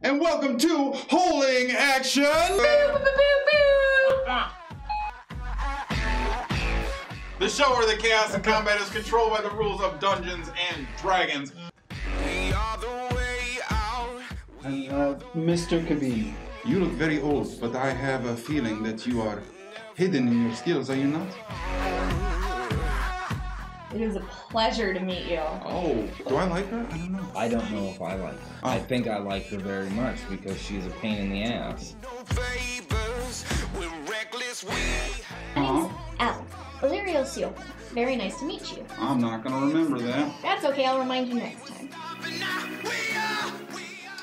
And welcome to Holding Action! The show where the chaos and combat is controlled by the rules of Dungeons and Dragons. We are the way out. And Mr. Kabin. You look very old, but I have a feeling that you are hidden in your skills, are you not? It is a pleasure to meet you. Oh, do I like her? I don't know. I don't know if I like her. Oh. I think I like her very much because she's a pain in the ass. No favors. We're reckless. My name's Al. Illyrio Seal. Very nice to meet you. I'm not gonna remember that. That's okay, I'll remind you next time.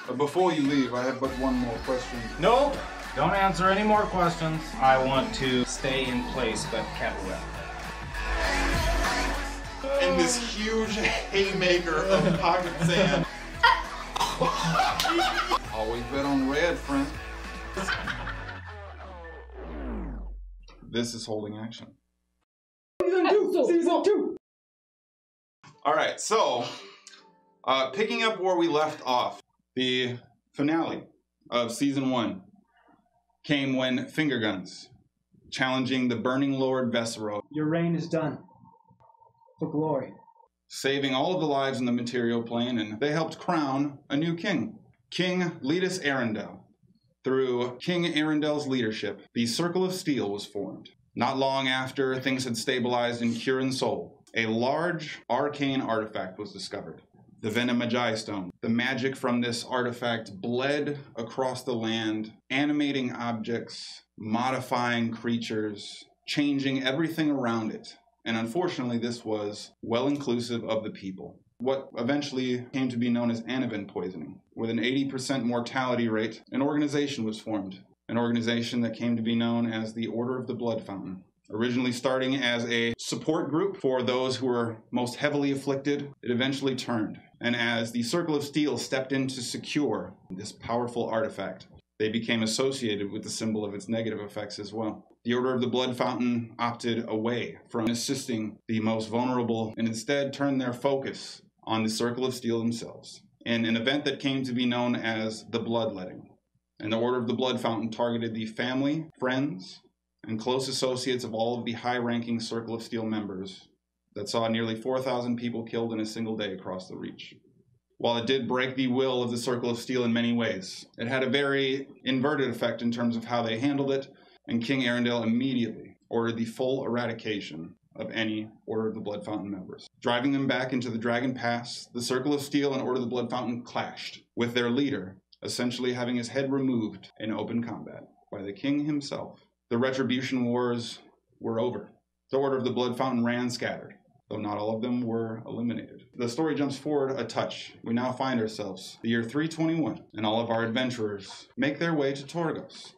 But before you leave, I have but one more question. Nope. Don't answer any more questions. I want to stay in place, but cabaret. In this huge haymaker of pocket sand. Always bet on red, friend. This is Holding Action. Season 2! Alright, so, picking up where we left off, the finale of Season 1 came when Fingerguns, challenging the Burning Lord Vesero, Your reign is done. For glory. saving all of the lives in the material plane, and they helped crown a new king, King Letus Arundel. Through King Arendel's leadership, the Circle of Steel was formed. Not long after things had stabilized in Kirin Sol, a large arcane artifact was discovered, the Venom Magi Stone. The magic from this artifact bled across the land, animating objects, modifying creatures, changing everything around it. And unfortunately, this was well inclusive of the people. What eventually came to be known as Anavan poisoning. With an 80% mortality rate, an organization was formed. An organization that came to be known as the Order of the Blood Fountain. Originally starting as a support group for those who were most heavily afflicted, it eventually turned. And as the Circle of Steel stepped in to secure this powerful artifact, they became associated with the symbol of its negative effects as well. The Order of the Blood Fountain opted away from assisting the most vulnerable and instead turned their focus on the Circle of Steel themselves in an event that came to be known as the Bloodletting. And the Order of the Blood Fountain targeted the family, friends, and close associates of all of the high-ranking Circle of Steel members that saw nearly 4,000 people killed in a single day across the Reach. While it did break the will of the Circle of Steel in many ways, it had a very inverted effect in terms of how they handled it, and King Arundel immediately ordered the full eradication of any Order of the Blood Fountain members. Driving them back into the Dragon Pass, the Circle of Steel and Order of the Blood Fountain clashed, with their leader essentially having his head removed in open combat by the king himself. The Retribution Wars were over. The Order of the Blood Fountain ran scattered, though not all of them were eliminated. The story jumps forward a touch. We now find ourselves, the year 321, and all of our adventurers make their way to Torgos.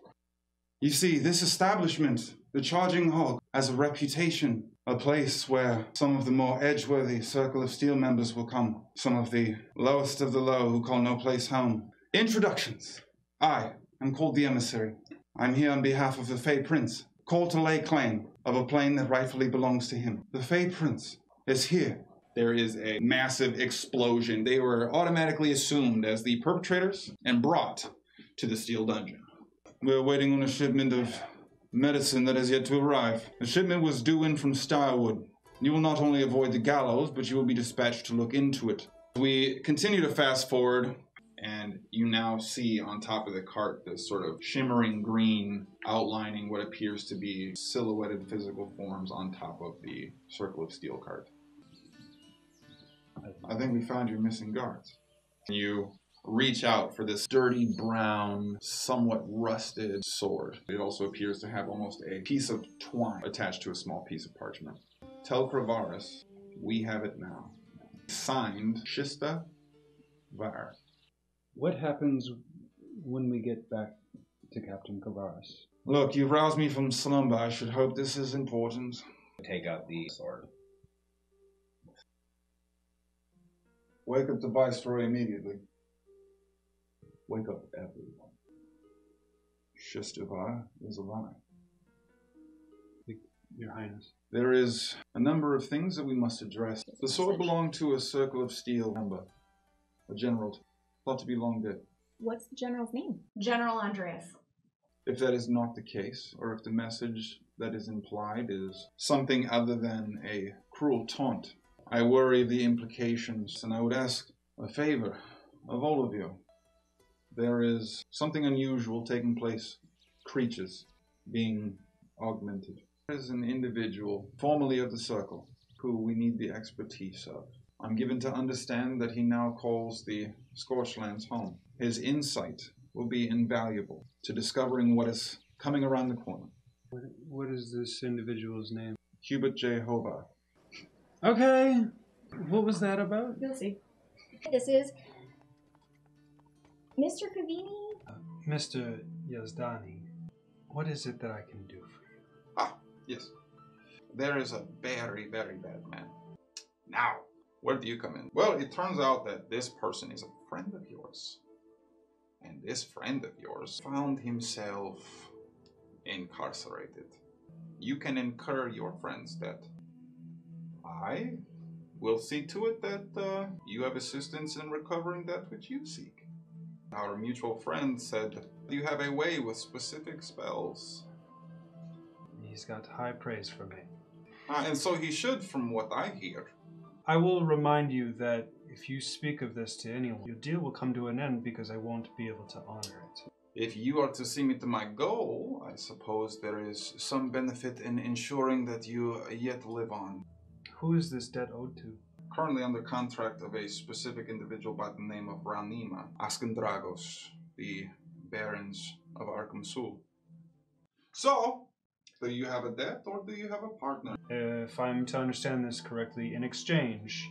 You see, this establishment, the Charging Hog, has a reputation, a place where some of the more edgeworthy Circle of Steel members will come, some of the lowest of the low who call no place home. Introductions. I am called the Emissary. I'm here on behalf of the Fey Prince, called to lay claim of a plane that rightfully belongs to him. The Fey Prince is here. There is a massive explosion. They were automatically assumed as the perpetrators and brought to the Steel Dungeon. We're waiting on a shipment of medicine that has yet to arrive. The shipment was due in from Starwood. You will not only avoid the gallows, but you will be dispatched to look into it. We continue to fast forward, and you now see on top of the cart this sort of shimmering green outlining what appears to be silhouetted physical forms on top of the Circle of Steel cart. I think we found your missing guards. You reach out for this dirty brown, somewhat rusted sword. It also appears to have almost a piece of twine attached to a small piece of parchment. Tell Kravaris, we have it now. Signed, Shista Var. What happens when we get back to Captain Kravaris? Look, you've roused me from slumber. I should hope this is important. Take out the sword. Wake up the Viceroy immediately. Wake up everyone. Shistavar is alive. Your Highness. There is a number of things that we must address. The sword belonged to a Circle of Steel member, a general, thought to be long dead. What's the general's name? General Andreas. If that is not the case, or if the message that is implied is something other than a cruel taunt, I worry of the implications, and I would ask a favor of all of you. There is something unusual taking place. Creatures being augmented. There is an individual, formerly of the Circle, who we need the expertise of. I'm given to understand that he now calls the Scorchlands home. His insight will be invaluable to discovering what is coming around the corner. What is this individual's name? Hubert J. Hobarth. Okay. What was that about? You'll see. This is Mr. Cavini. Mr. Yazdani, what is it that I can do for you? Ah, yes. There is a very, very bad man. Now, where do you come in? Well, it turns out that this person is a friend of yours. And this friend of yours found himself incarcerated. You can incur your friend's debt. I will see to it that you have assistance in recovering that which you seek. Our mutual friend said you have a way with specific spells. He's got high praise for me. And so he should, from what I hear. I will remind you that if you speak of this to anyone, your deal will come to an end because I won't be able to honor it. If you are to see me to my goal, I suppose there is some benefit in ensuring that you yet live on. Who is this debt owed to? Currently under contract of a specific individual by the name of Ranima Askendragos, the barons of Arkham Sul. So, do you have a debt or do you have a partner? If I'm to understand this correctly, in exchange,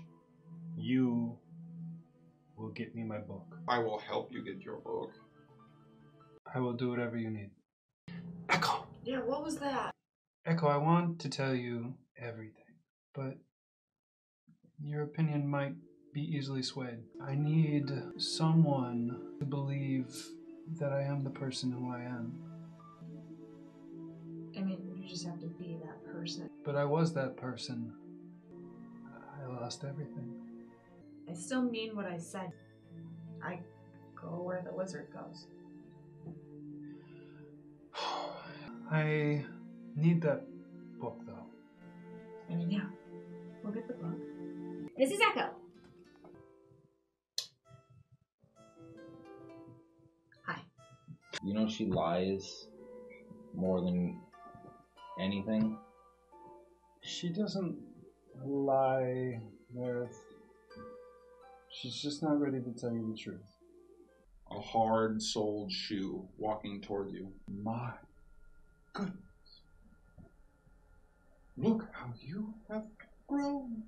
you will get me my book. I will help you get your book. I will do whatever you need. Echo! Yeah, what was that? Echo, I want to tell you everything, but your opinion might be easily swayed. I need someone to believe that I am the person who I am. I mean, you just have to be that person. But I was that person. I lost everything. I still mean what I said. I go where the wizard goes. I need that book, though. I mean, yeah. We'll get the book. This is Echo. Hi. You know she lies more than anything. She doesn't lie, Meredith. She's just not ready to tell you the truth. A hard-soled shoe walking toward you. My Goodness. Look how you have grown.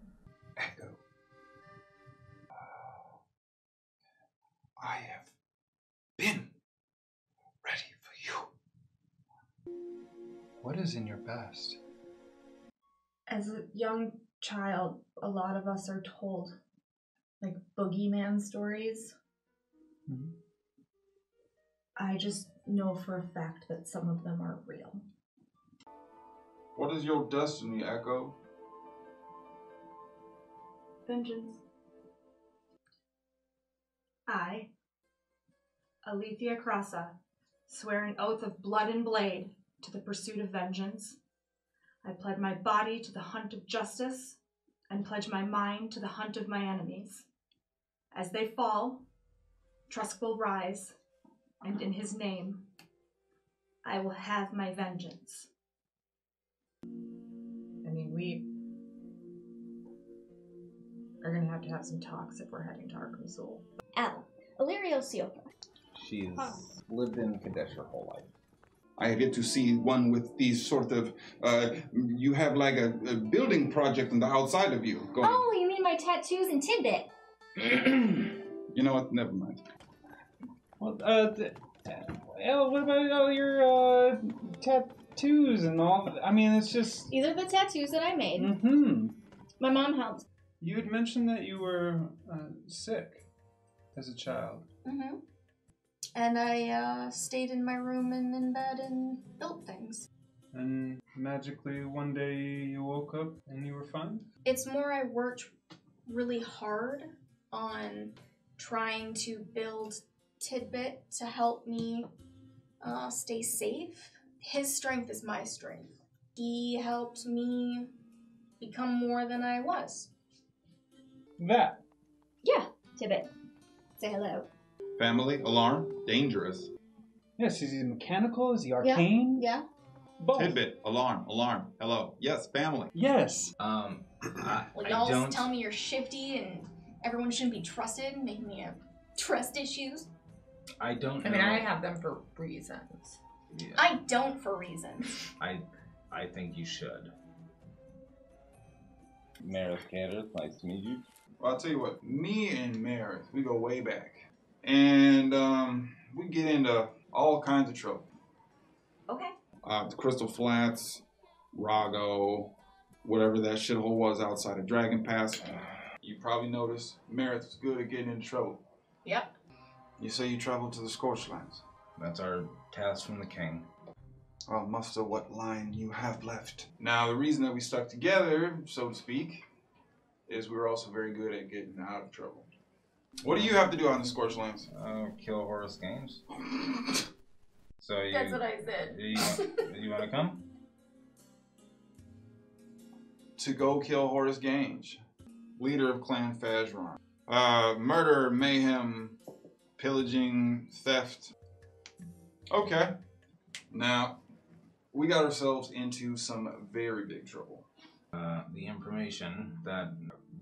Echo. I have been ready for you. What is in your past? As a young child, a lot of us are told, like, boogeyman stories. Mm-hmm. I just know for a fact that some of them are real. What is your destiny, Echo? Vengeance. I, Alethea Crassa, swear an oath of blood and blade to the pursuit of vengeance. I pledge my body to the hunt of justice, and pledge my mind to the hunt of my enemies. As they fall, Trusk will rise, and in his name, I will have my vengeance. I mean, we are going to have some talks if we're heading to Arkham Sul. Al. Illyrio Siopa. She's lived in Kadesh her whole life. I have yet to see one with these sort of, you have like a building project on the outside of you going. Oh, you mean my tattoos and tidbit? You know what? Never mind. Well, Elle, what about all your tattoos and all? I mean, it's just. These are the tattoos that I made. Mm-hmm. My mom helped. You had mentioned that you were sick as a child. Mm-hmm. And I stayed in my room and in bed and built things. And magically one day you woke up and you were fine? It's more I worked really hard on trying to build tidbit to help me stay safe. His strength is my strength. He helped me become more than I was. That. Yeah, Tibbet. Say hello. Family, alarm, dangerous. Yes, is he mechanical? Is he arcane? Yeah. Both. Tidbit, alarm, hello. Yes, family. Yes. Well, I y'all don't. tell me you're shifty and everyone shouldn't be trusted, making me have trust issues. I don't know. I mean, I have them for reasons. Yeah, I don't for reasons. I think you should. Marith Cantor, nice to meet you. Well, I'll tell you what, me and Marith, we go way back. And we get into all kinds of trouble. Okay. The Crystal Flats, Rago, whatever that shithole was outside of Dragon Pass. You probably noticed Marith is good at getting into trouble. Yep. You say you traveled to the Scorched Lands. That's our task from the king. I'll muster what line you have left. Now, the reason that we stuck together, so to speak, is we were also very good at getting out of trouble. What do you have to do on the Scorched Lands? Kill Horus Games. So you. That's what I said. You want to come? To go kill Horus Gange, leader of Clan Fazron. Murder, mayhem, pillaging, theft. Okay. Now, we got ourselves into some very big trouble. The information that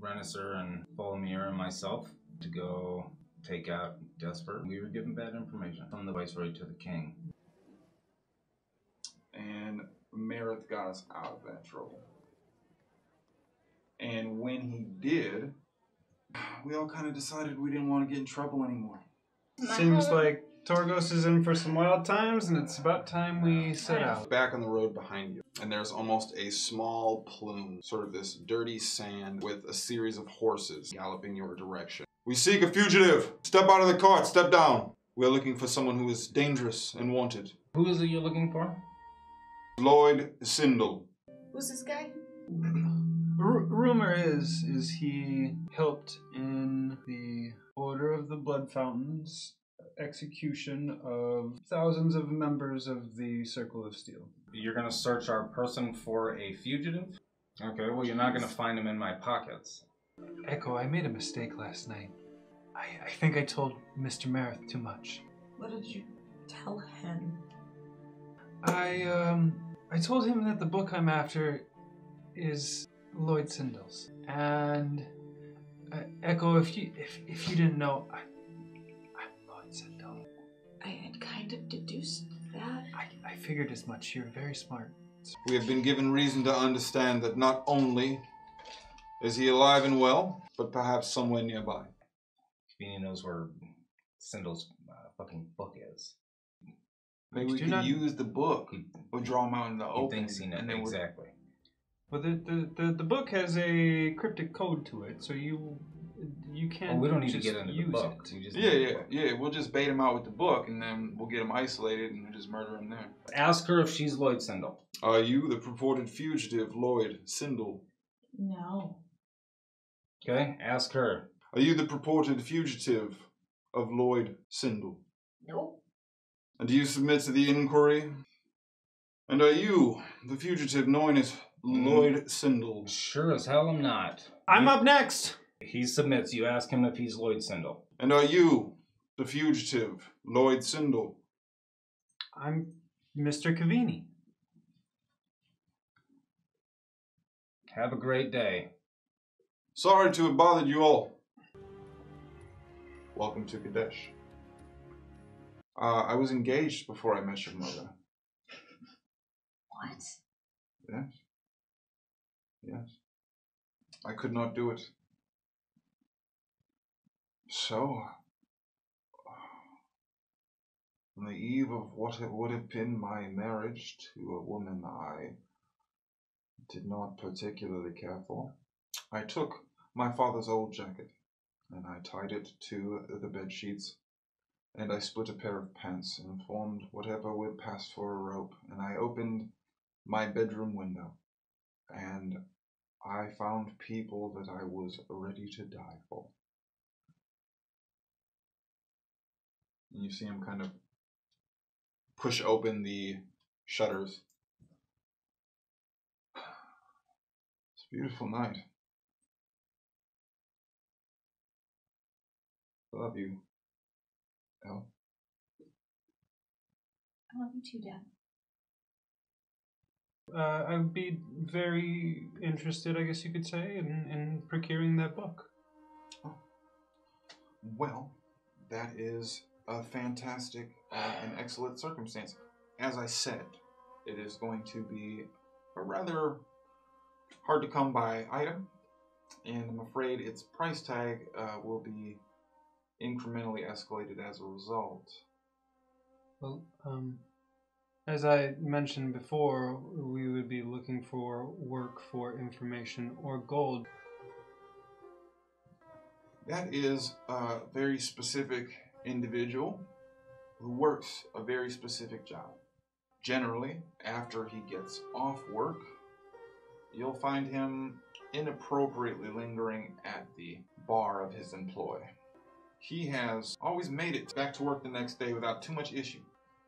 Renisser and Folomir and myself to go take out Desper, we were given bad information from the Viceroy to the king. And Marith got us out of that trouble. And when he did, we all kind of decided we didn't want to get in trouble anymore. Seems like Torgos is in for some wild times, and it's about time we set out. Back on the road behind you, and there's almost a small plume, sort of this dirty sand with a series of horses galloping your direction. We seek a fugitive! Step out of the cart, step down! We are looking for someone who is dangerous and wanted. Who is it you're looking for? Lloyd Sindel. Who's this guy? Rumor is he helped in the Order of the Blood Fountains execution of thousands of members of the Circle of Steel. You're going to search our person for a fugitive? Okay, well, you're not going to find him in my pockets. Echo, I made a mistake last night. I think I told Mr. Marith too much. What did you tell him? I told him that the book I'm after is Lloyd Sindel's. And Echo, if you didn't know, I'm Lloyd Sindel. I had kind of deduced that. I figured as much. You're very smart. We have been given reason to understand that not only is he alive and well, but perhaps somewhere nearby. Beanie knows where Sindel's fucking book is. Maybe we can use the book. We'll draw him out in the open. He thinks he knows. Exactly. Well, the book has a cryptic code to it, so you can't. Oh, we don't need to just get into the use book. it. We just Yeah. We'll just bait him out with the book, and then we'll get him isolated and just murder him there. Ask her if she's Lloyd Sindel. Are you the purported fugitive, Lloyd Sindel? No. Okay, ask her. Are you the purported fugitive of Lloyd Sindel? Nope. And do you submit to the inquiry? And are you the fugitive known as Lloyd Sindel? Sure as hell I'm not. I'm up next! He submits. You ask him if he's Lloyd Sindel. And are you the fugitive, Lloyd Sindel? I'm Mr. Cavini. Have a great day. Sorry to have bothered you all. Welcome to Kadesh. I was engaged before I met your mother. What? Yes. Yes. I could not do it. So, on the eve of what it would have been my marriage to a woman I did not particularly care for, I took my father's old jacket and I tied it to the bed sheets, and I split a pair of pants and formed whatever would pass for a rope, and I opened my bedroom window, and I found people that I was ready to die for. And you see him kind of push open the shutters. It's a beautiful night. I love you, Elle. I love you too, Dad. I would be very interested, I guess you could say, in procuring that book. Oh. Well, that is a fantastic and excellent circumstance. As I said, it is going to be a rather hard to come by item, and I'm afraid its price tag will be incrementally escalated as a result. Well, as I mentioned before, we would be looking for work for information or gold. That is a very specific individual who works a very specific job. Generally, after he gets off work, you'll find him inappropriately lingering at the bar of his employ. He has always made it back to work the next day without too much issue.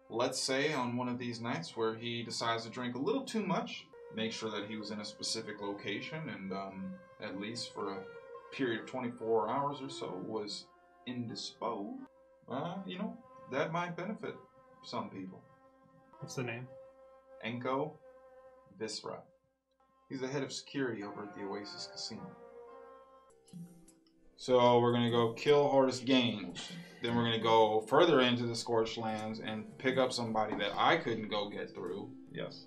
Let's say on one of these nights where he decides to drink a little too much, make sure that he was in a specific location and at least for a period of 24 hours or so was indisposed. That might benefit some people. What's the name? Enko Visra. He's the head of security over at the Oasis Casino. So we're going to go kill Hortus Gaines. Then we're going to go further into the Scorched Lands and pick up somebody that I couldn't go get through. Yes.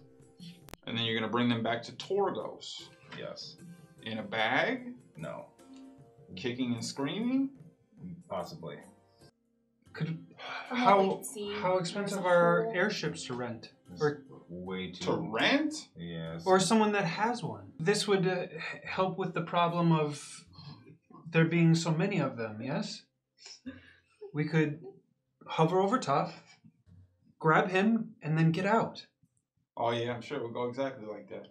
And then you're going to bring them back to Torgos. Yes. In a bag? No. Kicking and screaming? Possibly. How expensive are airships to rent? Or way too. To rent? Yes. Or someone that has one. This would help with the problem of there being so many of them, yes? We could hover over top, grab him, and then get out. Oh yeah, I'm sure it would go exactly like that.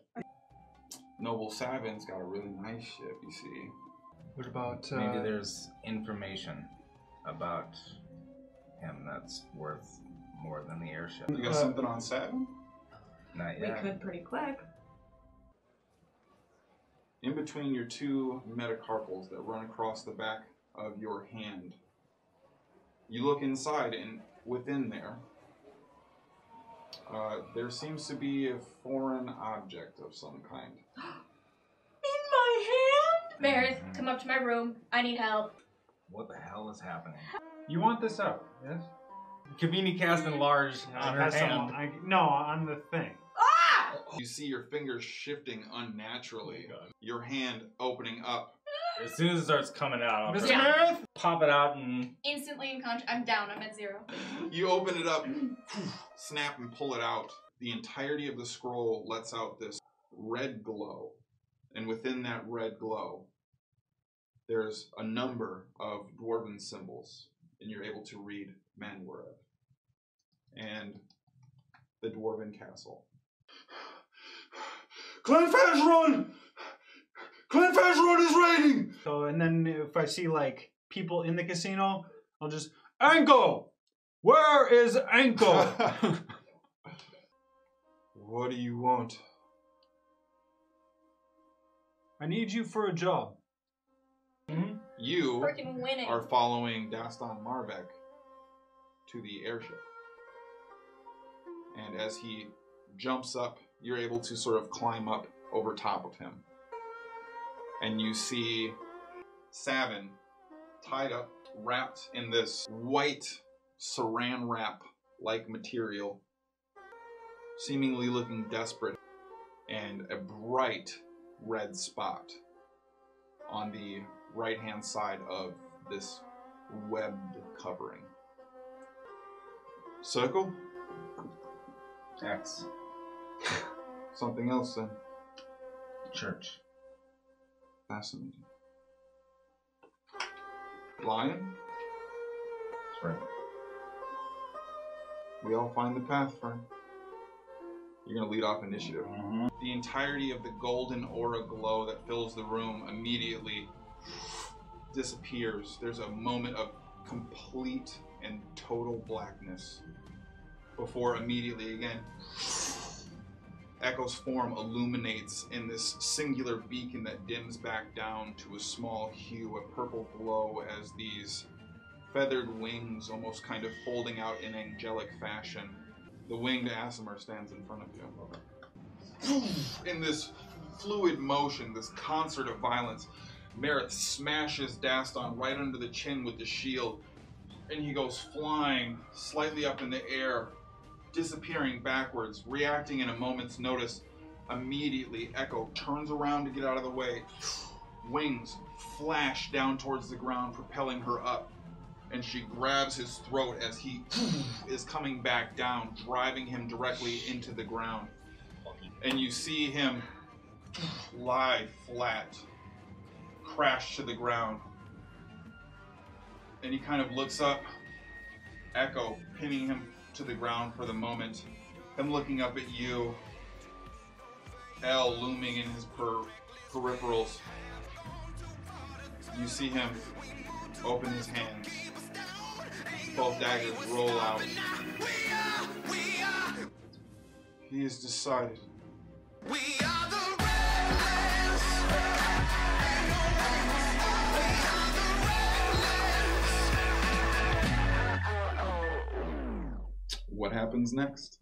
Noble Savin's got a really nice ship, you see. What about... Maybe there's information about him that's worth more than the airship. You got something on Savin? Not yet. We could pretty quick. In between your two metacarpals that run across the back of your hand, you look inside, and within there, there seems to be a foreign object of some kind. In my hand? Meredith, come up to my room. I need help. What the hell is happening? You want this out, yes? Kavini cast enlarge on her hand. No, on the thing. You see your fingers shifting unnaturally. Your hand opening up. As soon as it starts coming out, Mr. Meredith? Pop it out and... Instantly unconscious. I'm down. I'm at 0. You open it up, snap and pull it out. The entirety of the scroll lets out this red glow. And within that red glow, there's a number of dwarven symbols. And you're able to read Manwureb and the dwarven castle. Clanfazron! Clanfazron is raiding! So, and then if I see, like, people in the casino, I'll just, Anko! Where is Anko? What do you want? I need you for a job. Mm-hmm. You Freaking winning. are following Dastan Marvek to the airship. And as he jumps up, you're able to sort of climb up over top of him. And you see Savin tied up, wrapped in this white saran wrap-like material, seemingly looking desperate, and a bright red spot on the right-hand side of this webbed covering. Circle? X. Something else then. Church. Fascinating. Lion? That's right. We all find the path, friend. You're going to lead off initiative. Mm-hmm. The entirety of the golden aura glow that fills the room immediately disappears. There's a moment of complete and total blackness. Before immediately again, Echo's form illuminates in this singular beacon that dims back down to a small hue, a purple glow, as these feathered wings almost kind of folding out in angelic fashion. The winged Aasimar stands in front of you. In this fluid motion, this concert of violence, Meryth smashes Daston right under the chin with the shield, and he goes flying slightly up in the air, disappearing backwards, reacting in a moment's notice. Immediately, Echo turns around to get out of the way. Wings flash down towards the ground, propelling her up, and she grabs his throat as he is coming back down, driving him directly into the ground. And you see him lie flat, crash to the ground. And he kind of looks up, Echo pinning him to the ground for the moment, him looking up at you, El looming in his peripherals. You see him open his hands. Both daggers roll out. He has decided. We are the What happens next?